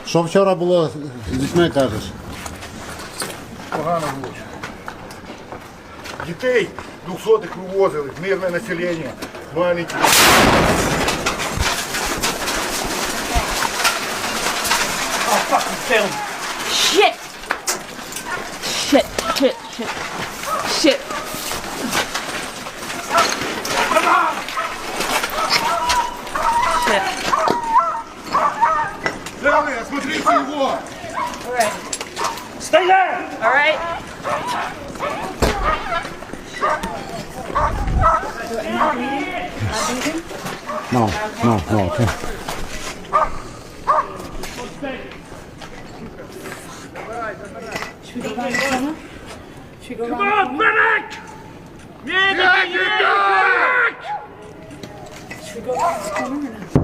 Що вчора було з дітьми, кажеш? Погано було. Дітей 200-х вивозили, мирне населення, маленькі. Oh, fucking film. Shit! Shit, shit, shit. Shit. Shit. Левый, осмотрите его! Alright. Stay there! Alright. No. Okay. Should we go around the corner? Should we go Come around on, the corner? medic! Yeah, Should we go around this corner or no?